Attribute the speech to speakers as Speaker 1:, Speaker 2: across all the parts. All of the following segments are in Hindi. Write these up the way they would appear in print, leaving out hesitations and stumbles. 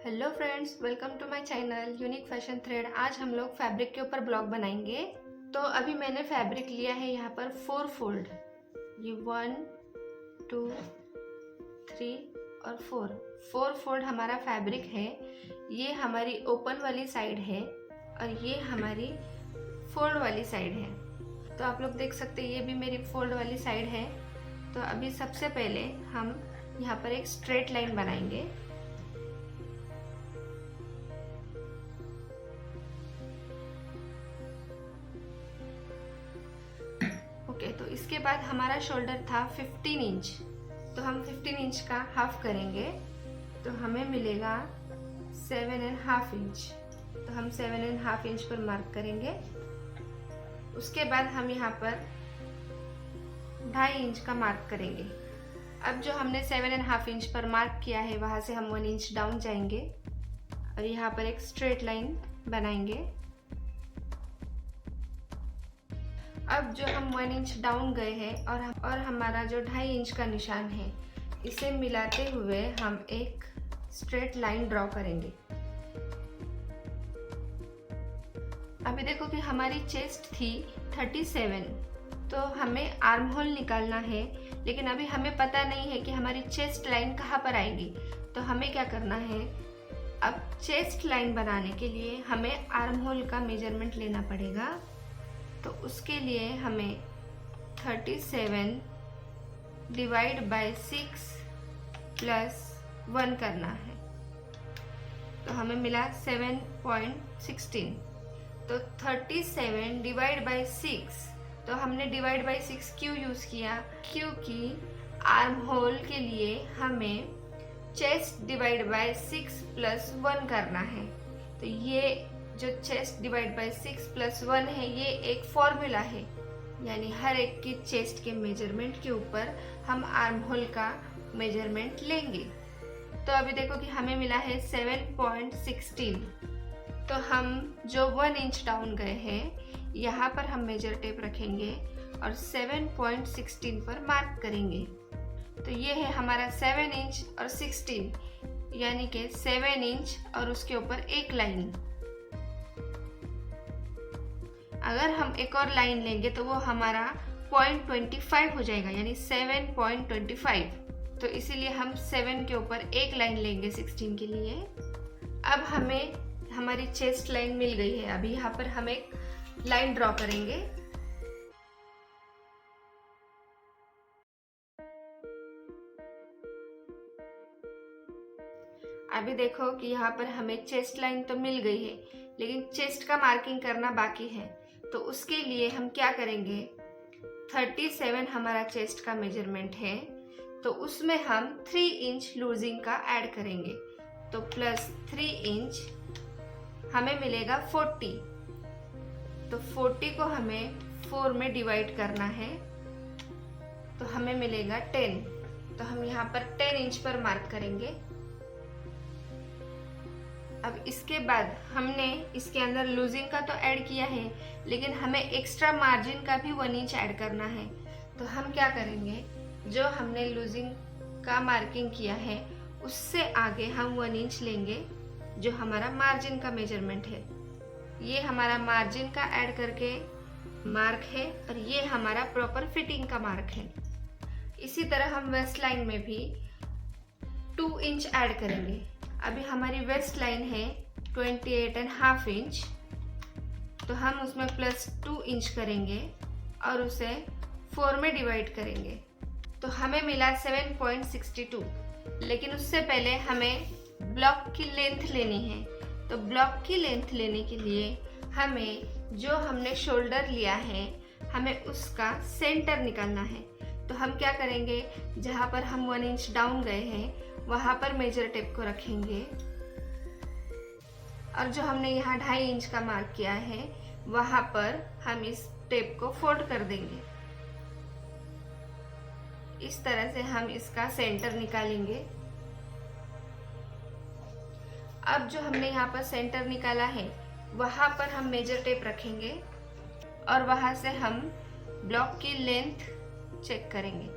Speaker 1: Hello friends, welcome to my channel unique fashion thread. आज हम लोग फैब्रिक के ऊपर ब्लॉग बनाएंगे। तो अभी मैंने फैब्रिक लिया है यहाँ पर 4 फोल्ड। ये 1 2 3 और 4 फोल्ड हमारा फैब्रिक है। ये हमारी ओपन वाली साइड है और ये हमारी फोल्ड वाली साइड है। तो आप लोग देख सकते हैं ये भी मेरी फोल्ड वाली साइड है। तो अभी सबसे पहले हम यहाँ पर एक स्ट्रेट लाइन बनाएंगे। ओके, तो इसके बाद हमारा शोल्डर था 15 इंच, तो हम 15 इंच का हाफ करेंगे तो हमें मिलेगा 7.5 इंच। तो हम 7.5 इंच पर मार्क करेंगे। उसके बाद हम यहाँ पर 2.5 इंच का मार्क करेंगे। अब जो हमने 7.5 इंच पर मार्क किया है वहाँ से हम 1 इंच डाउन जाएंगे और यहाँ पर एक स्ट्रेट लाइन बनाएंगे। अब जो हम 1 इंच डाउन गए हैं और हमारा जो 2.5 इंच का निशान है इसे मिलाते हुए हम एक स्ट्रेट लाइन ड्रॉ करेंगे। अभी देखो कि हमारी चेस्ट थी 37, तो हमें आर्म होल निकालना है, लेकिन अभी हमें पता नहीं है कि हमारी चेस्ट लाइन कहाँ पर आएगी। तो हमें क्या करना है, अब चेस्ट लाइन बनाने के लिए हमें आर्म होल का मेजरमेंट लेना पड़ेगा। तो उसके लिए हमें 37 डिवाइड बाय 6 प्लस 1 करना है। तो हमें मिला 7.16। तो 37 डिवाइड बाय 6, तो हमने डिवाइड बाय 6 क्यों यूज़ किया, क्योंकि आर्म होल के लिए हमें चेस्ट डिवाइड बाय 6 प्लस 1 करना है। तो ये जो चेस्ट डिवाइड बाय 6 प्लस 1 है ये एक फॉर्मूला है, यानी हर एक की चेस्ट के मेजरमेंट के ऊपर हम आर्म होल का मेजरमेंट लेंगे। तो अभी देखो कि हमें मिला है 7.16। तो हम जो 1 इंच डाउन गए हैं यहाँ पर हम मेजर टेप रखेंगे और 7.16 पर मार्क करेंगे। तो ये है हमारा 7 इंच और 16, यानी कि 7 इंच और उसके ऊपर एक लाइन। अगर हम एक और लाइन लेंगे तो वो हमारा 0.25 हो जाएगा, यानी 7.25। तो इसीलिए हम 7 के ऊपर एक लाइन लेंगे 16 के लिए। अब हमें हमारी चेस्ट लाइन मिल गई है। अभी यहाँ पर हम एक लाइन ड्रॉ करेंगे। अभी देखो कि यहाँ पर हमें चेस्ट लाइन तो मिल गई है, लेकिन चेस्ट का मार्किंग करना बाकी है। तो उसके लिए हम क्या करेंगे, 37 हमारा चेस्ट का मेजरमेंट है, तो उसमें हम 3 इंच लूजिंग का ऐड करेंगे। तो प्लस 3 इंच हमें मिलेगा 40। तो 40 को हमें 4 में डिवाइड करना है, तो हमें मिलेगा 10। तो हम यहाँ पर 10 इंच पर मार्क करेंगे। अब इसके बाद हमने इसके अंदर लूजिंग का तो ऐड किया है, लेकिन हमें एक्स्ट्रा मार्जिन का भी 1 इंच ऐड करना है। तो हम क्या करेंगे, जो हमने लूजिंग का मार्किंग किया है उससे आगे हम 1 इंच लेंगे, जो हमारा मार्जिन का मेजरमेंट है। ये हमारा मार्जिन का ऐड करके मार्क है और ये हमारा प्रॉपर फिटिंग का मार्क है। इसी तरह हम वेस्ट लाइन में भी 2 इंच ऐड करेंगे। अभी हमारी वेस्ट लाइन है 28.5 इंच, तो हम उसमें प्लस 2 इंच करेंगे और उसे 4 में डिवाइड करेंगे। तो हमें मिला 7.62। लेकिन उससे पहले हमें ब्लॉक की लेंथ लेनी है। तो ब्लॉक की लेंथ लेने के लिए हमें जो हमने शोल्डर लिया है हमें उसका सेंटर निकालना है। तो हम क्या करेंगे, जहाँ पर हम 1 इंच डाउन गए हैं वहाँ पर मेजर टेप को रखेंगे और जो हमने यहाँ 2.5 इंच का मार्क किया है वहाँ पर हम इस टेप को फोल्ड कर देंगे। इस तरह से हम इसका सेंटर निकालेंगे। अब जो हमने यहाँ पर सेंटर निकाला है वहाँ पर हम मेजर टेप रखेंगे और वहाँ से हम ब्लॉक की लेंथ चेक करेंगे।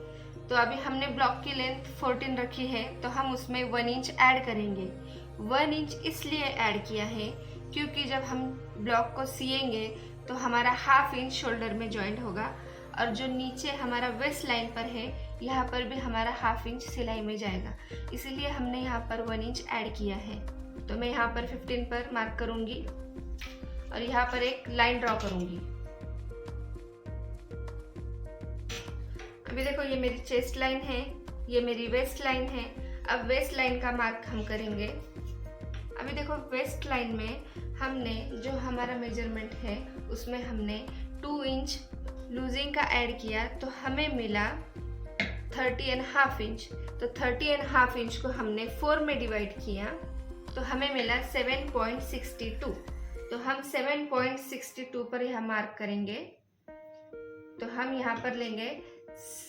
Speaker 1: तो अभी हमने ब्लॉक की लेंथ 14 रखी है, तो हम उसमें 1 इंच ऐड करेंगे। 1 इंच इसलिए ऐड किया है क्योंकि जब हम ब्लॉक को सिएंगे तो हमारा हाफ इंच शोल्डर में जॉइंट होगा, और जो नीचे हमारा वेस्ट लाइन पर है यहाँ पर भी हमारा हाफ इंच सिलाई में जाएगा, इसीलिए हमने यहाँ पर 1 इंच ऐड किया है। तो मैं यहाँ पर 15 पर मार्क करूँगी और यहाँ पर एक लाइन ड्रॉ करूँगी। अभी देखो, ये मेरी चेस्ट लाइन है, ये मेरी वेस्ट लाइन है। अब वेस्ट लाइन का मार्क हम करेंगे। अभी देखो, वेस्ट लाइन में हमने जो हमारा मेजरमेंट है उसमें हमने 2 इंच लूजिंग का ऐड किया, तो हमें मिला 30.5 इंच। तो 30.5 इंच को हमने 4 में डिवाइड किया तो हमें मिला 7.62। तो हम 7.62 पर यहाँ मार्क करेंगे। तो हम यहाँ पर लेंगे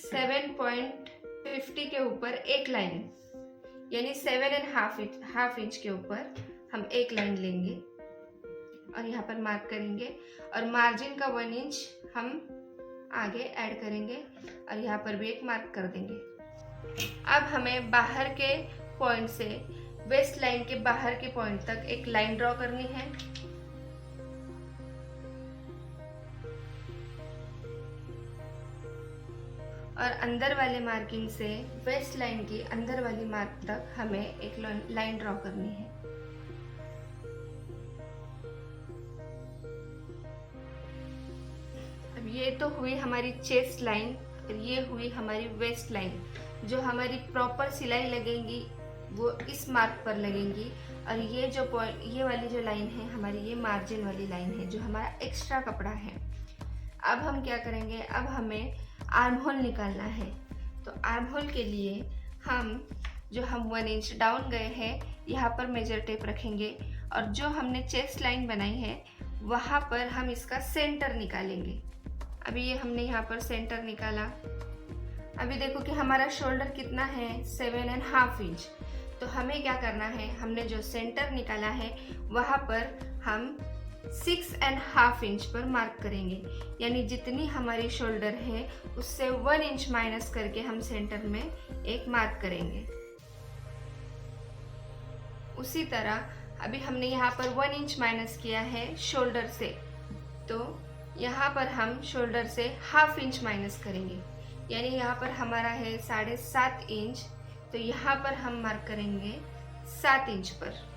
Speaker 1: 7.50 के ऊपर एक लाइन, यानी 7.5 इंच के ऊपर हम एक लाइन लेंगे और यहाँ पर मार्क करेंगे, और मार्जिन का 1 इंच हम आगे ऐड करेंगे और यहाँ पर भी एक मार्क कर देंगे। अब हमें बाहर के पॉइंट से वेस्ट लाइन के बाहर के पॉइंट तक एक लाइन ड्रॉ करनी है। और अंदर वाले मार्किंग से वेस्ट लाइन की अंदर वाली मार्क तक हमें एक लाइन ड्रॉ करनी है। अब ये तो हुई हमारी चेस्ट लाइन और ये हुई हमारी वेस्ट लाइन। जो हमारी प्रॉपर सिलाई लगेंगी वो इस मार्क पर लगेंगी, और ये जो ये वाली जो लाइन है हमारी, ये मार्जिन वाली लाइन है जो हमारा एक्स्ट्रा कपड़ा है। अब हम क्या करेंगे, अब हमें आर्म होल निकालना है। तो आर्म होल के लिए हम 1 इंच डाउन गए हैं यहाँ पर मेजर टेप रखेंगे, और जो हमने चेस्ट लाइन बनाई है वहाँ पर हम इसका सेंटर निकालेंगे। अभी ये हमने यहाँ पर सेंटर निकाला। अभी देखो कि हमारा शोल्डर कितना है, 7.5 इंच। तो हमें क्या करना है, हमने जो सेंटर निकाला है वहाँ पर हम 6.5 इंच पर मार्क करेंगे, यानी जितनी हमारी शोल्डर है उससे 1 इंच माइनस करके हम सेंटर में एक मार्क करेंगे। उसी तरह अभी हमने यहाँ पर 1 इंच माइनस किया है शोल्डर से, तो यहाँ पर हम शोल्डर से हाफ इंच माइनस करेंगे, यानी यहाँ पर हमारा है 7.5 इंच, तो यहाँ पर हम मार्क करेंगे 7 इंच पर।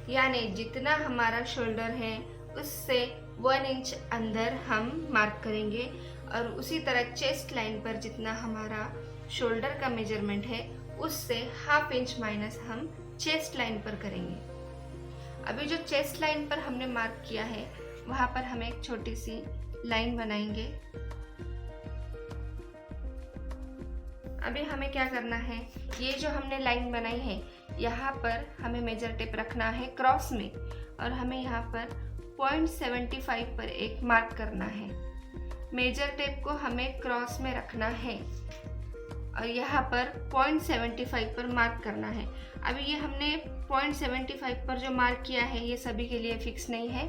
Speaker 1: यानी जितना हमारा शोल्डर है उससे 1 इंच अंदर हम मार्क करेंगे, और उसी तरह चेस्ट लाइन पर जितना हमारा शोल्डर का मेजरमेंट है उससे हाफ इंच माइनस हम चेस्ट लाइन पर करेंगे। अभी जो चेस्ट लाइन पर हमने मार्क किया है वहाँ पर हम एक छोटी सी लाइन बनाएंगे। अभी हमें क्या करना है, ये जो हमने लाइन बनाई है यहाँ पर हमें मेजर टेप रखना है क्रॉस में, और हमें यहाँ पर 0.75 पर एक मार्क करना है। मेजर टेप को हमें क्रॉस में रखना है और यहाँ पर 0.75 पर मार्क करना है। अभी ये हमने 0.75 पर जो मार्क किया है ये सभी के लिए फिक्स नहीं है।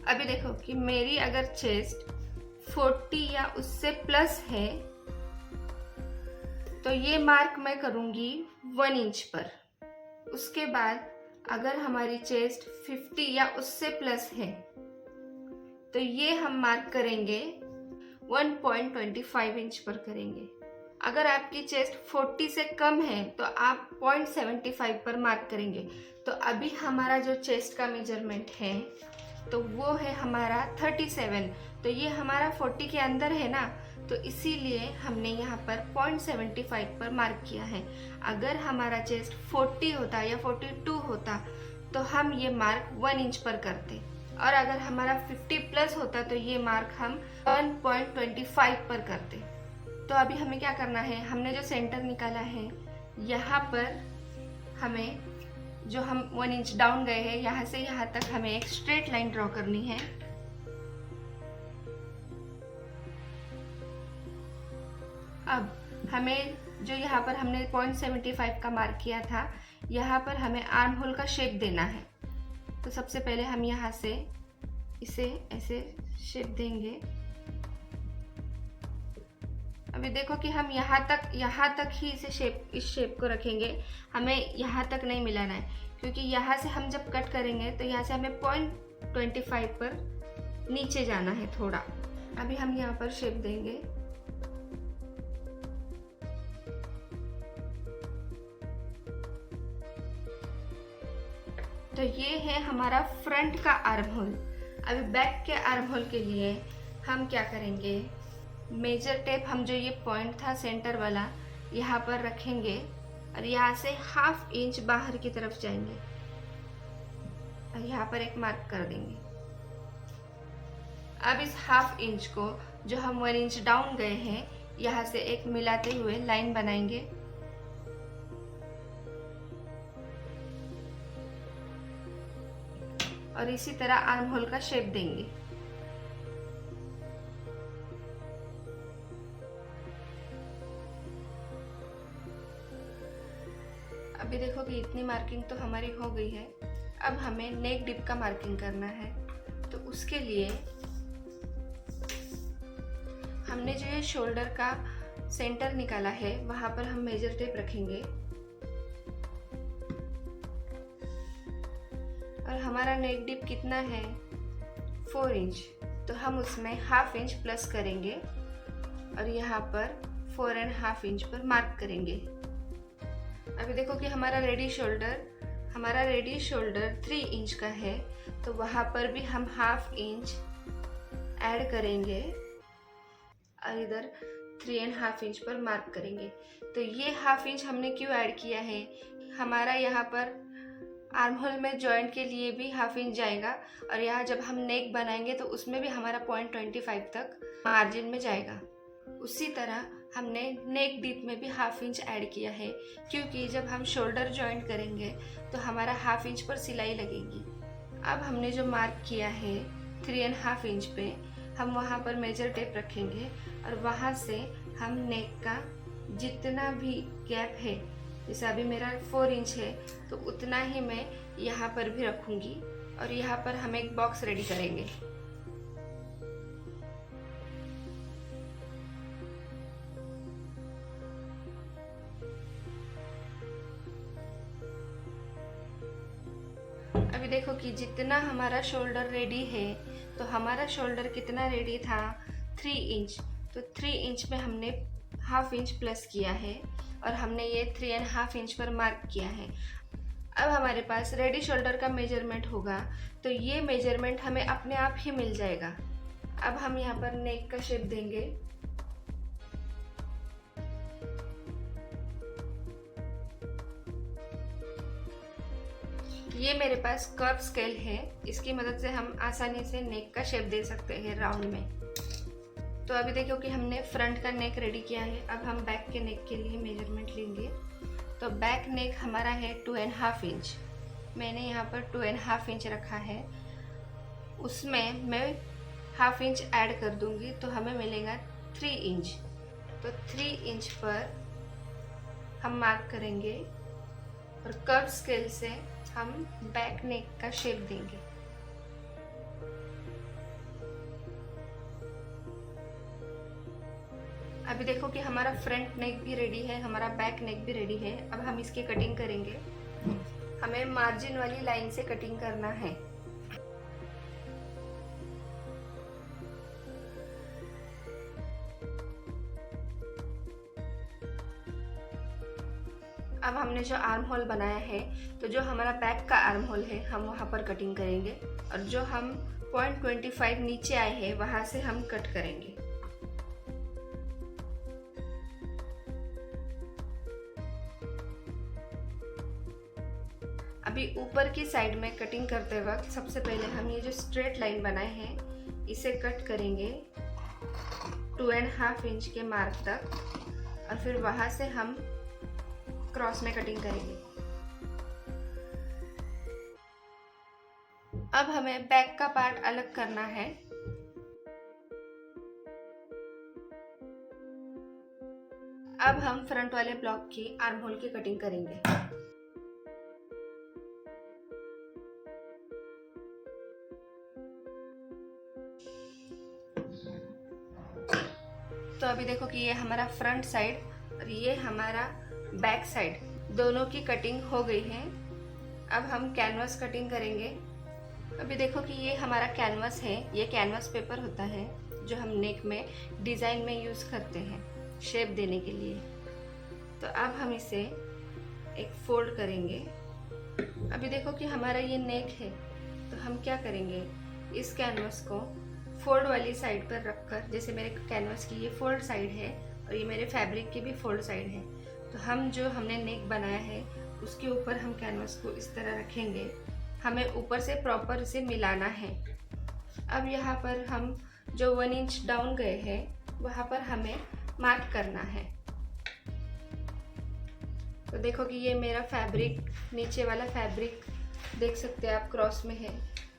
Speaker 1: अभी देखो कि मेरी अगर चेस्ट 40 या उससे प्लस है तो ये मार्क मैं करूँगी 1 इंच पर। उसके बाद अगर हमारी चेस्ट 50 या उससे प्लस है तो ये हम मार्क करेंगे 1.25 इंच पर करेंगे। अगर आपकी चेस्ट 40 से कम है तो आप 0.75 पर मार्क करेंगे। तो अभी हमारा जो चेस्ट का मेजरमेंट है तो वो है हमारा 37, तो ये हमारा 40 के अंदर है ना, तो इसीलिए हमने यहाँ पर 0.75 पर मार्क किया है। अगर हमारा चेस्ट 40 होता या 42 होता तो हम ये मार्क 1 इंच पर करते, और अगर हमारा 50 प्लस होता तो ये मार्क हम 1.25 पर करते। तो अभी हमें क्या करना है, हमने जो सेंटर निकाला है यहाँ पर हमें जो हम 1 इंच डाउन गए हैं यहाँ से यहाँ तक हमें एक स्ट्रेट लाइन ड्रॉ करनी है। अब हमें जो यहाँ पर हमने 0.75 का मार्क किया था यहाँ पर हमें आर्म होल का शेप देना है। तो सबसे पहले हम यहाँ से इसे ऐसे शेप देंगे। अभी देखो कि हम यहाँ तक ही इस शेप को रखेंगे, हमें यहाँ तक नहीं मिलाना है, क्योंकि यहाँ से हम जब कट करेंगे तो यहाँ से हमें 0.25 पर नीचे जाना है थोड़ा। अभी हम यहाँ पर शेप देंगे। तो ये है हमारा फ्रंट का आर्म होल। अभी बैक के आर्म होल के लिए हम क्या करेंगे, मेजर टेप हम जो ये पॉइंट था सेंटर वाला यहाँ पर रखेंगे और यहाँ से 1/2 इंच बाहर की तरफ जाएंगे और यहाँ पर एक मार्क कर देंगे। अब इस 1/2 इंच को जो हम 1 इंच डाउन गए हैं यहाँ से एक मिलाते हुए लाइन बनाएंगे। और इसी तरह आर्म होल का शेप देंगे। अभी देखो कि इतनी मार्किंग तो हमारी हो गई है। अब हमें नेक डिप का मार्किंग करना है। तो उसके लिए हमने जो ये शोल्डर का सेंटर निकाला है वहां पर हम मेजर टेप रखेंगे और हमारा नेक डिप कितना है 4 इंच, तो हम उसमें 1/2 इंच प्लस करेंगे और यहाँ पर 4.5 इंच पर मार्क करेंगे। अभी देखो कि हमारा रेडी शोल्डर 3 इंच का है, तो वहाँ पर भी हम 1/2 इंच ऐड करेंगे और इधर 3.5 इंच पर मार्क करेंगे। तो ये 1/2 इंच हमने क्यों ऐड किया है, हमारा यहाँ पर आर्म होल में जॉइंट के लिए भी 1/2 इंच जाएगा और यहाँ जब हम नेक बनाएंगे तो उसमें भी हमारा 0.25 तक मार्जिन में जाएगा। उसी तरह हमने नेक डीप में भी 1/2 इंच ऐड किया है, क्योंकि जब हम शोल्डर जॉइंट करेंगे तो हमारा 1/2 इंच पर सिलाई लगेगी। अब हमने जो मार्क किया है 3.5 इंच पे, हम वहाँ पर मेजर टेप रखेंगे और वहाँ से हम नेक का जितना भी गैप है, जैसे अभी मेरा 4 इंच है तो उतना ही मैं यहाँ पर भी रखूँगी और यहाँ पर हम एक बॉक्स रेडी करेंगे। अभी देखो कि जितना हमारा शोल्डर रेडी है, तो हमारा शोल्डर कितना रेडी था 3 इंच, तो 3 इंच में हमने 1/2 इंच प्लस किया है और हमने ये 3.5 इंच पर मार्क किया है। अब हमारे पास रेडी शोल्डर का मेजरमेंट होगा, तो ये मेजरमेंट हमें अपने आप ही मिल जाएगा। अब हम यहाँ पर नेक का शेप देंगे। ये मेरे पास कर्व स्केल है, इसकी मदद से हम आसानी से नेक का शेप दे सकते हैं राउंड में। तो अभी देखो कि हमने फ्रंट का नेक रेडी किया है। अब हम बैक के नेक के लिए मेजरमेंट लेंगे। तो बैक नेक हमारा है 2.5 इंच, मैंने यहाँ पर 2.5 इंच रखा है, उसमें मैं 1/2 इंच ऐड कर दूंगी तो हमें मिलेगा 3 इंच। तो 3 इंच पर हम मार्क करेंगे और कर्व स्केल से हम बैक नेक का शेप देंगे। अभी देखो कि हमारा फ्रंट नेक भी रेडी है, हमारा बैक नेक भी रेडी है। अब हम इसकी कटिंग करेंगे। हमें मार्जिन वाली लाइन से कटिंग करना है। अब हमने जो आर्म होल बनाया है, तो जो हमारा बैक का आर्म होल है हम वहाँ पर कटिंग करेंगे और जो हम 0.25 नीचे आए हैं वहाँ से हम कट करेंगे। अभी ऊपर की साइड में कटिंग करते वक्त सबसे पहले हम ये जो स्ट्रेट लाइन बनाए हैं इसे कट करेंगे 2.5 इंच के मार्क तक और फिर वहाँ से हम क्रॉस में कटिंग करेंगे। अब हमें बैक का पार्ट अलग करना है। अब हम फ्रंट वाले ब्लॉक की आर्म होल की कटिंग करेंगे। तो अभी देखो कि ये हमारा फ्रंट साइड और ये हमारा बैक साइड दोनों की कटिंग हो गई है। अब हम कैनवास कटिंग करेंगे। अभी देखो कि ये हमारा कैनवास है, ये कैनवास पेपर होता है जो हम नेक में डिज़ाइन में यूज़ करते हैं शेप देने के लिए। तो अब हम इसे एक फोल्ड करेंगे। अभी देखो कि हमारा ये नेक है, तो हम क्या करेंगे, इस कैनवास को फोल्ड वाली साइड पर रखकर, जैसे मेरे कैनवास की ये फोल्ड साइड है और ये मेरे फैब्रिक की भी फोल्ड साइड है, तो हम जो हमने नेक बनाया है उसके ऊपर हम कैनवास को इस तरह रखेंगे। हमें ऊपर से प्रॉपर इसे मिलाना है। अब यहाँ पर हम जो 1 इंच डाउन गए हैं वहाँ पर हमें मार्क करना है। तो देखो कि ये मेरा फैब्रिक, नीचे वाला फैब्रिक देख सकते हैं आप क्रॉस में है,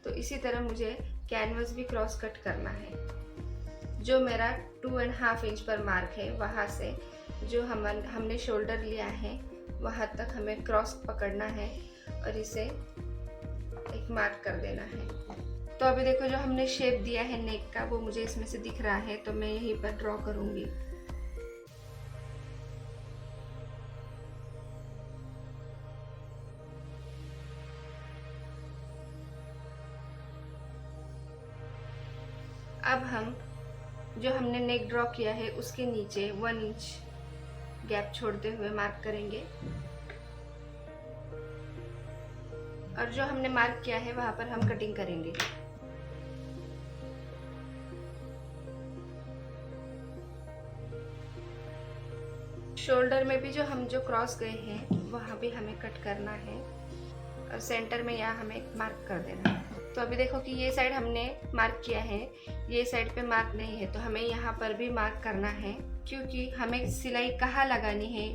Speaker 1: तो इसी तरह मुझे कैनवास भी क्रॉस कट करना है। जो मेरा 2.5 इंच पर मार्क है वहाँ से जो हमने शोल्डर लिया है वहाँ तक हमें क्रॉस पकड़ना है और इसे एक मार्क कर देना है। तो अभी देखो जो हमने शेप दिया है नेक का वो मुझे इसमें से दिख रहा है, तो मैं यहीं पर ड्रॉ करूँगी। अब हम जो हमने नेक ड्रॉ किया है उसके नीचे 1 इंच गैप छोड़ते हुए मार्क करेंगे और जो हमने मार्क किया है वहां पर हम कटिंग करेंगे। शोल्डर में भी जो हम क्रॉस गए हैं वहां भी हमें कट करना है और सेंटर में यहाँ हमें मार्क कर देना है। तो अभी देखो कि ये साइड हमने मार्क किया है, ये साइड पे मार्क नहीं है, तो हमें यहाँ पर भी मार्क करना है, क्योंकि हमें सिलाई कहाँ लगानी है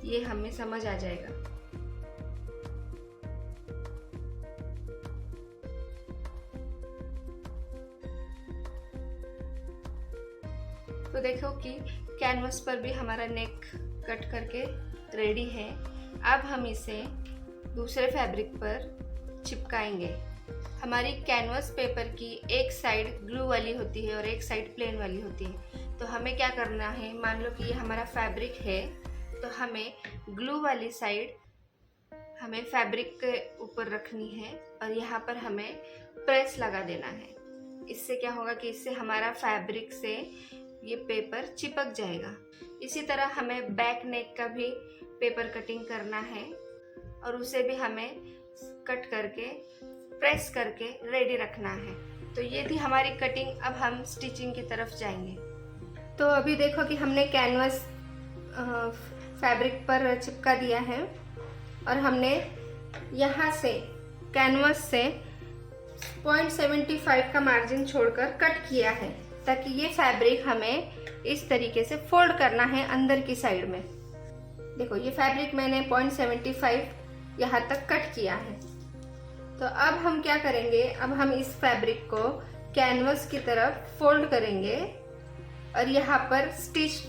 Speaker 1: ये हमें समझ आ जाएगा। तो देखो कि कैनवास पर भी हमारा नेक कट करके रेडी है। अब हम इसे दूसरे फैब्रिक पर चिपकाएंगे। हमारी कैनवास पेपर की एक साइड ग्लू वाली होती है और एक साइड प्लेन वाली होती है। तो हमें क्या करना है, मान लो कि ये हमारा फैब्रिक है, तो हमें ग्लू वाली साइड हमें फैब्रिक के ऊपर रखनी है और यहाँ पर हमें प्रेस लगा देना है। इससे क्या होगा कि इससे हमारा फैब्रिक से ये पेपर चिपक जाएगा। इसी तरह हमें बैक नेक का भी पेपर कटिंग करना है और उसे भी हमें कट करके प्रेस करके रेडी रखना है। तो ये थी हमारी कटिंग। अब हम स्टिचिंग की तरफ जाएंगे। तो अभी देखो कि हमने कैनवास फैब्रिक पर चिपका दिया है और हमने यहाँ से कैनवास से 0.75 का मार्जिन छोड़कर कट किया है, ताकि ये फैब्रिक हमें इस तरीके से फोल्ड करना है अंदर की साइड में। देखो ये फैब्रिक मैंने 0.75 यहाँ तक कट किया है। तो अब हम क्या करेंगे, अब हम इस फैब्रिक को कैनवास की तरफ फोल्ड करेंगे और यहाँ पर स्टिच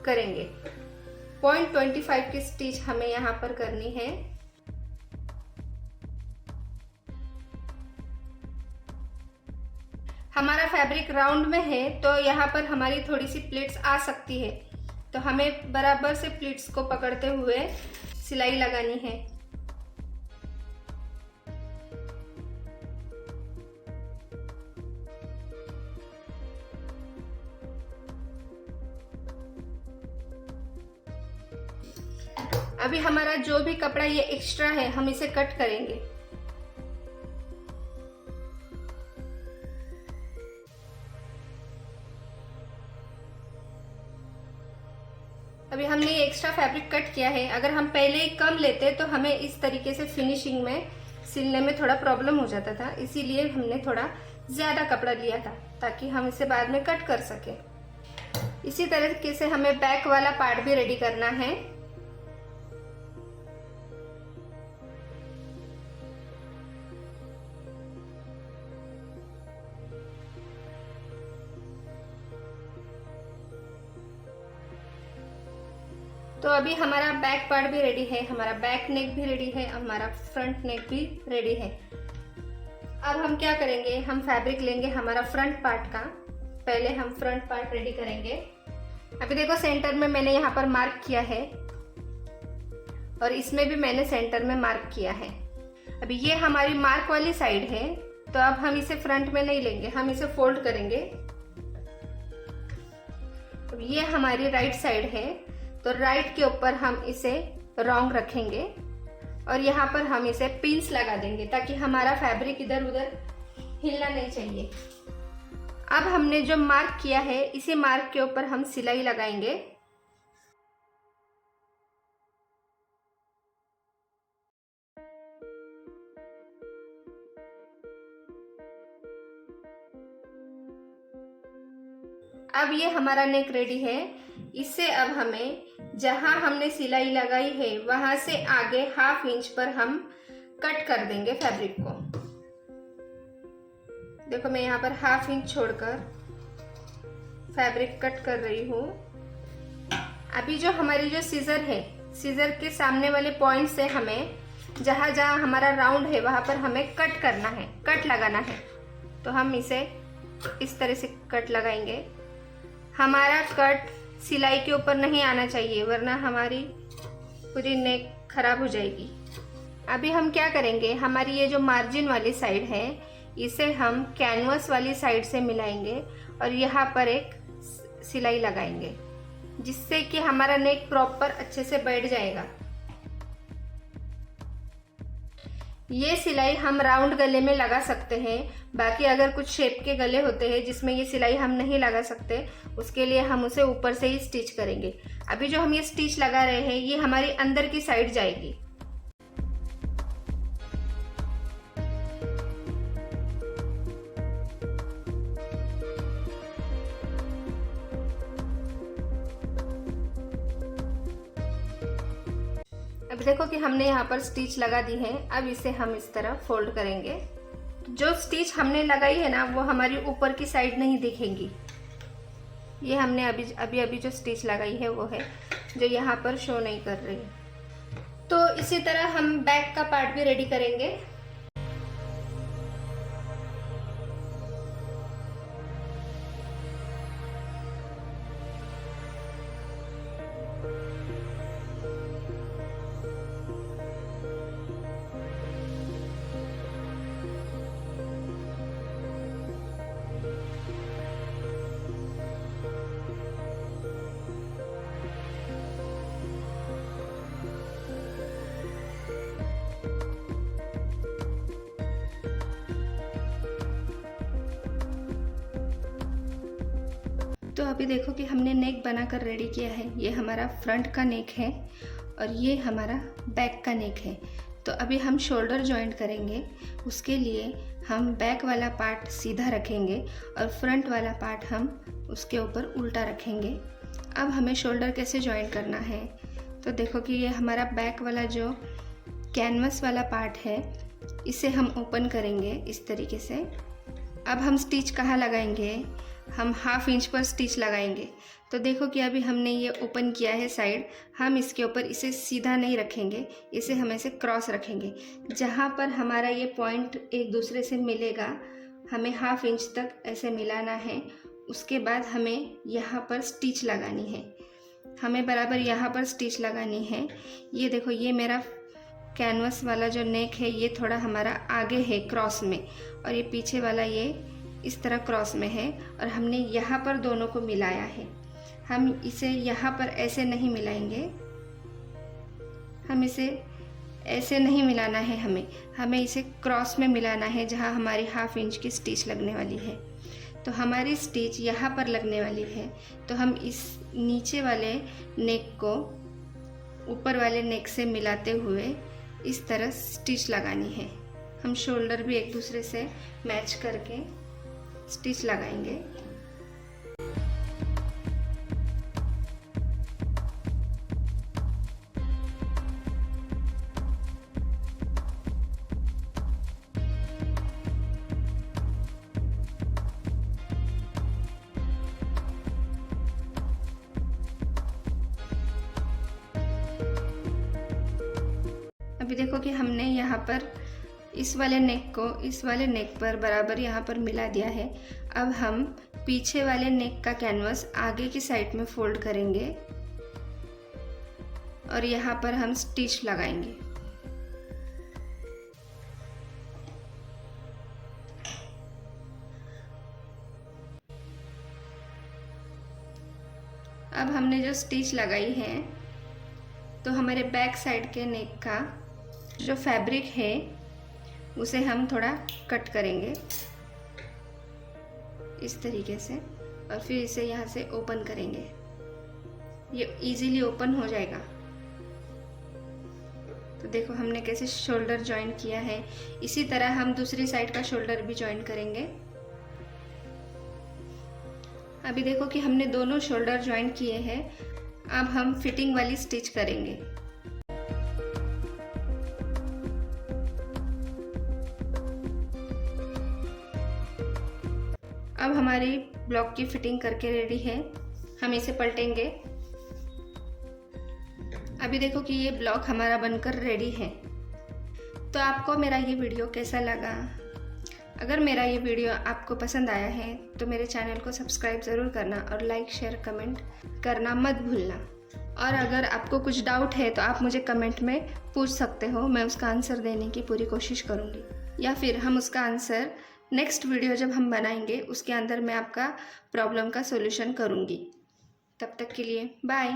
Speaker 1: करेंगे। 0.25 की स्टिच हमें यहाँ पर करनी है। हमारा फैब्रिक राउंड में है तो यहाँ पर हमारी थोड़ी सी प्लीट्स आ सकती है, तो हमें बराबर से प्लीट्स को पकड़ते हुए सिलाई लगानी है। अभी हमारा जो भी कपड़ा ये एक्स्ट्रा है हम इसे कट करेंगे। अभी हमने ये एक्स्ट्रा फैब्रिक कट किया है। अगर हम पहले ही कम लेते तो हमें इस तरीके से फिनिशिंग में सिलने में थोड़ा प्रॉब्लम हो जाता था, इसीलिए हमने थोड़ा ज़्यादा कपड़ा लिया था ताकि हम इसे बाद में कट कर सकें। इसी तरीके से हमें बैक वाला पार्ट भी रेडी करना है। तो अभी हमारा बैक पार्ट भी रेडी है, हमारा बैक नेक भी रेडी है, हमारा फ्रंट नेक भी रेडी है। अब हम क्या करेंगे, हम फैब्रिक लेंगे हमारा फ्रंट पार्ट का। पहले हम फ्रंट पार्ट रेडी करेंगे। अभी देखो सेंटर में मैंने यहाँ पर मार्क किया है और इसमें भी मैंने सेंटर में मार्क किया है। अभी ये हमारी मार्क वाली साइड है, तो अब हम इसे फ्रंट में नहीं लेंगे, हम इसे फोल्ड करेंगे। अब ये हमारी राइट साइड है, तो राइट के ऊपर हम इसे रॉन्ग रखेंगे और यहाँ पर हम इसे पिन्स लगा देंगे ताकि हमारा फैब्रिक इधर उधर हिलना नहीं चाहिए। अब हमने जो मार्क किया है, इसी मार्क के ऊपर हम सिलाई लगाएंगे। अब ये हमारा नेक रेडी है। इससे अब हमें जहां हमने सिलाई लगाई है वहां से आगे 1/2 इंच पर हम कट कर देंगे फैब्रिक को। देखो मैं यहाँ पर 1/2 इंच छोड़कर फैब्रिक कट कर रही हूँ। अभी जो हमारी जो सीजर है, सीजर के सामने वाले पॉइंट से हमें जहां जहां हमारा राउंड है वहां पर हमें कट करना है, कट लगाना है। तो हम इसे इस तरह से कट लगाएंगे। हमारा कट सिलाई के ऊपर नहीं आना चाहिए, वरना हमारी पूरी नेक खराब हो जाएगी। अभी हम क्या करेंगे, हमारी ये जो मार्जिन वाली साइड है इसे हम कैनवस वाली साइड से मिलाएंगे और यहाँ पर एक सिलाई लगाएंगे, जिससे कि हमारा नेक प्रॉपर अच्छे से बैठ जाएगा। ये सिलाई हम राउंड गले में लगा सकते हैं। बाकी अगर कुछ शेप के गले होते हैं जिसमें ये सिलाई हम नहीं लगा सकते, उसके लिए हम उसे ऊपर से ही स्टिच करेंगे। अभी जो हम ये स्टिच लगा रहे हैं ये हमारी अंदर की साइड जाएगी। अब देखो कि हमने यहाँ पर स्टिच लगा दी है। अब इसे हम इस तरह फोल्ड करेंगे। जो स्टिच हमने लगाई है ना, वो हमारी ऊपर की साइड नहीं दिखेंगी। ये हमने अभी जो स्टिच लगाई है वो है जो यहाँ पर शो नहीं कर रही। तो इसी तरह हम बैक का पार्ट भी रेडी करेंगे। तो अभी देखो कि हमने नेक बनाकर रेडी किया है। ये हमारा फ्रंट का नेक है और ये हमारा बैक का नेक है। तो अभी हम शोल्डर जॉइंट करेंगे। उसके लिए हम बैक वाला पार्ट सीधा रखेंगे और फ्रंट वाला पार्ट हम उसके ऊपर उल्टा रखेंगे। अब हमें शोल्डर कैसे जॉइंट करना है, तो देखो कि ये हमारा बैक वाला जो कैनवस वाला पार्ट है इसे हम ओपन करेंगे इस तरीके से। अब हम स्टिच कहाँ लगाएंगे, हम 1/2 इंच पर स्टिच लगाएंगे। तो देखो कि अभी हमने ये ओपन किया है साइड, हम इसके ऊपर इसे सीधा नहीं रखेंगे, इसे हम ऐसे क्रॉस रखेंगे। जहाँ पर हमारा ये पॉइंट एक दूसरे से मिलेगा हमें 1/2 इंच तक ऐसे मिलाना है। उसके बाद हमें यहाँ पर स्टिच लगानी है, हमें बराबर यहाँ पर स्टिच लगानी है। ये देखो ये मेरा कैनवस वाला जो नेक है ये थोड़ा हमारा आगे है क्रॉस में, और ये पीछे वाला ये इस तरह क्रॉस में है, और हमने यहाँ पर दोनों को मिलाया है। हम इसे यहाँ पर ऐसे नहीं मिलाएंगे, हम इसे ऐसे नहीं मिलाना है, हमें इसे क्रॉस में मिलाना है जहाँ हमारी 1/2 इंच की स्टिच लगने वाली है। तो हमारी स्टिच यहाँ पर लगने वाली है, तो हम इस नीचे वाले नेक को ऊपर वाले नेक से मिलाते हुए इस तरह स्टिच लगानी है। हम शोल्डर भी एक दूसरे से मैच करके स्टिच लगाएंगे। अभी देखो कि हमने यहाँ पर इस वाले नेक को इस वाले नेक पर बराबर यहाँ पर मिला दिया है। अब हम पीछे वाले नेक का कैनवस आगे की साइड में फोल्ड करेंगे और यहाँ पर हम स्टिच लगाएंगे। अब हमने जो स्टिच लगाई है तो हमारे बैक साइड के नेक का जो फैब्रिक है उसे हम थोड़ा कट करेंगे इस तरीके से, और फिर इसे यहाँ से ओपन करेंगे। ये इजीली ओपन हो जाएगा। तो देखो हमने कैसे शोल्डर जॉइन किया है। इसी तरह हम दूसरी साइड का शोल्डर भी जॉइन करेंगे। अभी देखो कि हमने दोनों शोल्डर जॉइन किए हैं। अब हम फिटिंग वाली स्टिच करेंगे। अब हमारी ब्लॉक की फिटिंग करके रेडी है। हम इसे पलटेंगे। अभी देखो कि ये ब्लॉक हमारा बनकर रेडी है। तो आपको मेरा ये वीडियो कैसा लगा? अगर मेरा ये वीडियो आपको पसंद आया है तो मेरे चैनल को सब्सक्राइब ज़रूर करना और लाइक शेयर कमेंट करना मत भूलना। और अगर आपको कुछ डाउट है तो आप मुझे कमेंट में पूछ सकते हो। मैं उसका आंसर देने की पूरी कोशिश करूँगी, या फिर हम उसका आंसर नेक्स्ट वीडियो जब हम बनाएंगे उसके अंदर मैं आपका प्रॉब्लम का सॉल्यूशन करूँगी। तब तक के लिए बाय।